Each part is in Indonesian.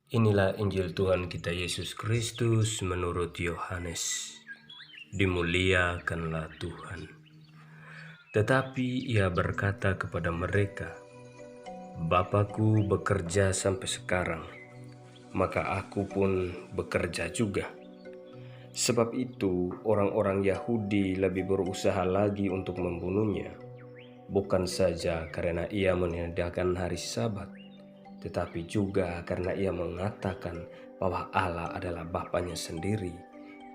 Inilah Injil Tuhan kita Yesus Kristus menurut Yohanes. Dimuliakanlah Tuhan. Tetapi ia berkata kepada mereka, Bapakku bekerja sampai sekarang, maka aku pun bekerja juga. Sebab itu orang-orang Yahudi lebih berusaha lagi untuk membunuhnya, bukan saja karena ia meniadakan hari Sabat, tetapi juga karena ia mengatakan bahwa Allah adalah Bapanya sendiri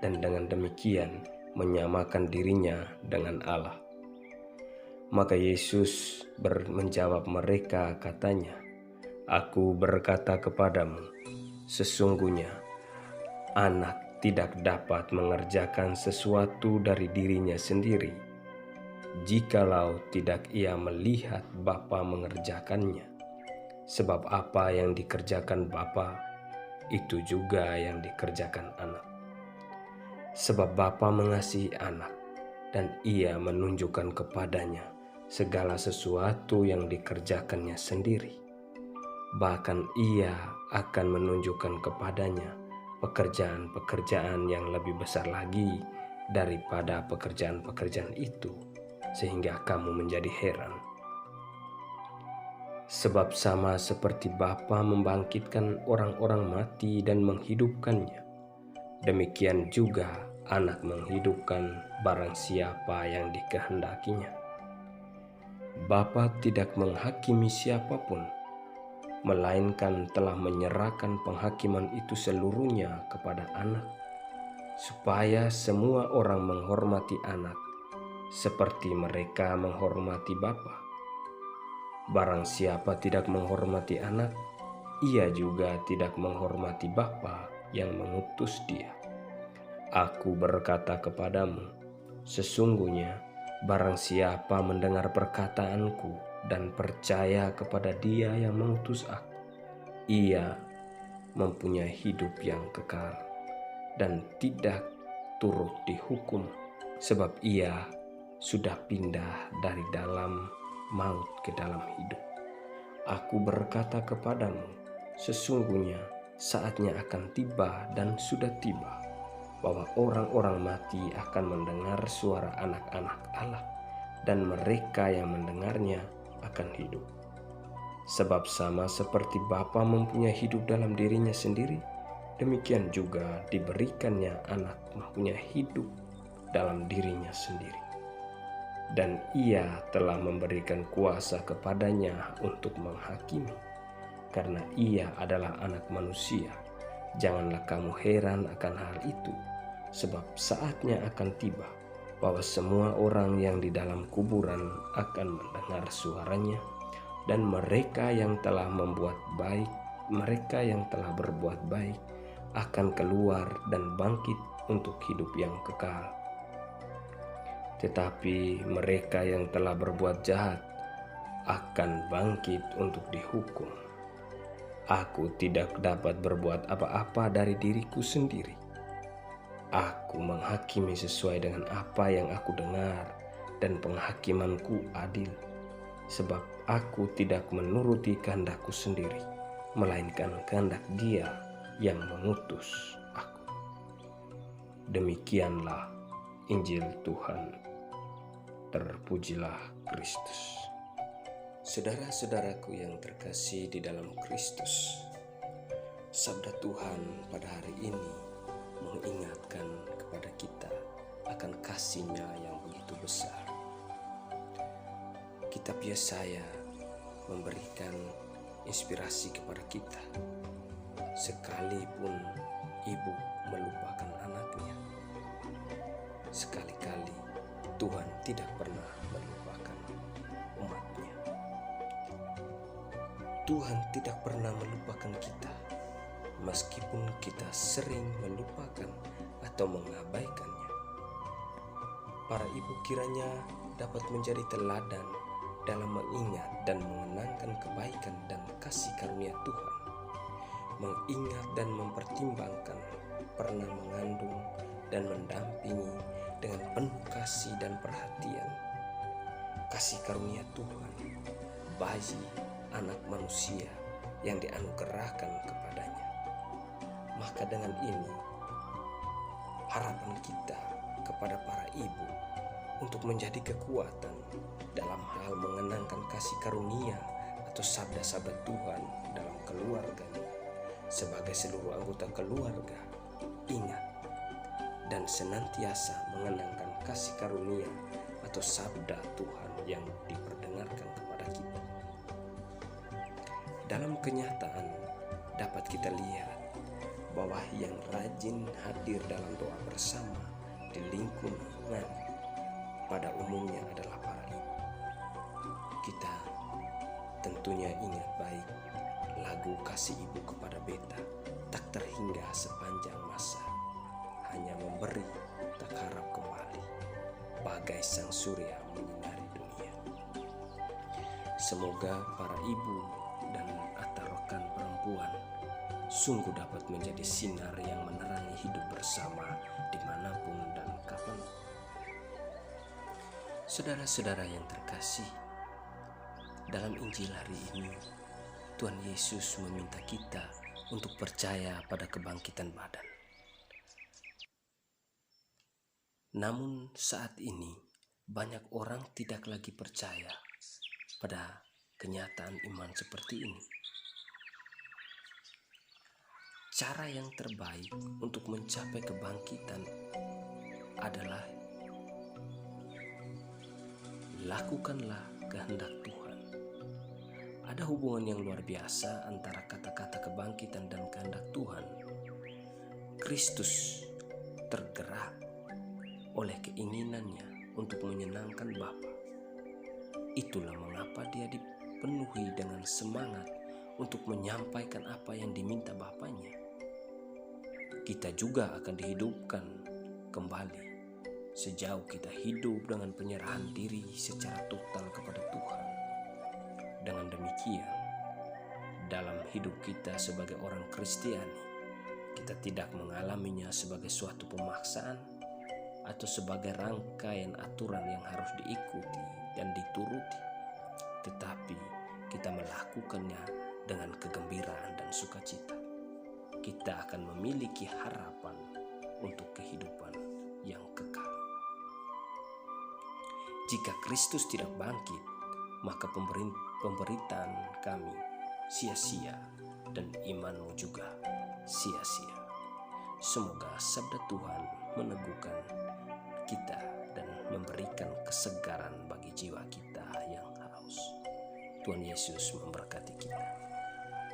dan dengan demikian menyamakan dirinya dengan Allah. Maka Yesus menjawab mereka katanya, Aku berkata kepadamu, sesungguhnya anak tidak dapat mengerjakan sesuatu dari dirinya sendiri, jikalau tidak ia melihat Bapa mengerjakannya. Sebab apa yang dikerjakan Bapa, itu juga yang dikerjakan anak. Sebab Bapa mengasihi anak, dan ia menunjukkan kepadanya segala sesuatu yang dikerjakannya sendiri. Bahkan ia akan menunjukkan kepadanya pekerjaan-pekerjaan yang lebih besar lagi daripada pekerjaan-pekerjaan itu, sehingga kamu menjadi heran. Sebab sama seperti Bapa membangkitkan orang-orang mati dan menghidupkannya, demikian juga anak menghidupkan barang siapa yang dikehendakinya. Bapa tidak menghakimi siapapun, melainkan telah menyerahkan penghakiman itu seluruhnya kepada anak, supaya semua orang menghormati anak, seperti mereka menghormati Bapa. Barang siapa tidak menghormati anak, ia juga tidak menghormati Bapa yang mengutus dia. Aku berkata kepadamu, sesungguhnya barang siapa mendengar perkataanku dan percaya kepada Dia yang mengutus aku, ia mempunyai hidup yang kekal dan tidak turut dihukum, sebab ia sudah pindah dari dalam maut ke dalam hidup. Aku berkata kepadamu, sesungguhnya saatnya akan tiba dan sudah tiba, bahwa orang-orang mati akan mendengar suara anak-anak Allah, dan mereka yang mendengarnya akan hidup. Sebab sama seperti Bapa mempunyai hidup dalam dirinya sendiri, demikian juga diberikannya anak mempunyai hidup dalam dirinya sendiri. Dan ia telah memberikan kuasa kepadanya untuk menghakimi, karena ia adalah anak manusia. Janganlah kamu heran akan hal itu, sebab saatnya akan tiba bahwa semua orang yang di dalam kuburan akan mendengar suaranya, dan mereka yang telah berbuat baik akan keluar dan bangkit untuk hidup yang kekal. Tetapi mereka yang telah berbuat jahat akan bangkit untuk dihukum. Aku tidak dapat berbuat apa-apa dari diriku sendiri. Aku menghakimi sesuai dengan apa yang aku dengar, dan penghakimanku adil, sebab aku tidak menuruti kehendakku sendiri, melainkan kehendak Dia yang mengutus aku. Demikianlah Injil Tuhan. Terpujilah Kristus. Saudara-saudaraku yang terkasih di dalam Kristus, sabda Tuhan pada hari ini mengingatkan kepada kita akan kasih-Nya yang begitu besar. Kitab Yesaya memberikan inspirasi kepada kita. Sekalipun ibu melupakan anaknya, sekali-kali Tuhan tidak pernah melupakan umat-Nya. Tuhan tidak pernah melupakan kita, meskipun kita sering melupakan atau mengabaikannya. Para ibu kiranya dapat menjadi teladan dalam mengingat dan mengenangkan kebaikan dan kasih karunia Tuhan, mengingat dan mempertimbangkan pernah mengandung dan mendampingi dengan penuh kasih dan perhatian. Kasih karunia Tuhan bagi anak manusia yang dianugerahkan kepadanya. Maka dengan ini, harapan kita kepada para ibu untuk menjadi kekuatan dalam hal mengenangkan kasih karunia atau sabda-sabda Tuhan dalam keluarganya. Sebagai seluruh anggota keluarga, ingat dan senantiasa mengenangkan kasih karunia atau sabda Tuhan yang diperdengarkan kepada kita. Dalam kenyataan dapat kita lihat bahwa yang rajin hadir dalam doa bersama di lingkungan pada umumnya adalah para ibu. Kita tentunya ingat baik lagu kasih ibu kepada beta, tak terhingga sepanjang masa, hanya memberi tak harap kembali, bagai sang surya menyinari dunia. Semoga para ibu dan atau rekan perempuan sungguh dapat menjadi sinar yang menerangi hidup bersama dimanapun dan kapan. Saudara-saudara yang terkasih, dalam Injil hari ini Tuhan Yesus meminta kita untuk percaya pada kebangkitan badan. Namun saat ini banyak orang tidak lagi percaya pada kenyataan iman seperti ini. Cara yang terbaik untuk mencapai kebangkitan adalah lakukanlah kehendak Tuhan. Ada hubungan yang luar biasa antara kata-kata kebangkitan dan kehendak Tuhan. Kristus tergerak oleh keinginannya untuk menyenangkan Bapa. Itulah mengapa dia dipenuhi dengan semangat untuk menyampaikan apa yang diminta Bapanya. Kita juga akan dihidupkan kembali sejauh kita hidup dengan penyerahan diri secara total kepada Tuhan. Dengan demikian, dalam hidup kita sebagai orang Kristiani, kita tidak mengalaminya sebagai suatu pemaksaan atau sebagai rangkaian aturan yang harus diikuti dan dituruti, tetapi kita melakukannya dengan kegembiraan dan sukacita. Kita akan memiliki harapan untuk kehidupan yang kekal. Jika Kristus tidak bangkit, maka pemberitaan kami sia-sia dan imanmu juga sia-sia. Semoga sabda Tuhan meneguhkan kita dan memberikan kesegaran bagi jiwa kita yang haus. Tuhan Yesus memberkati.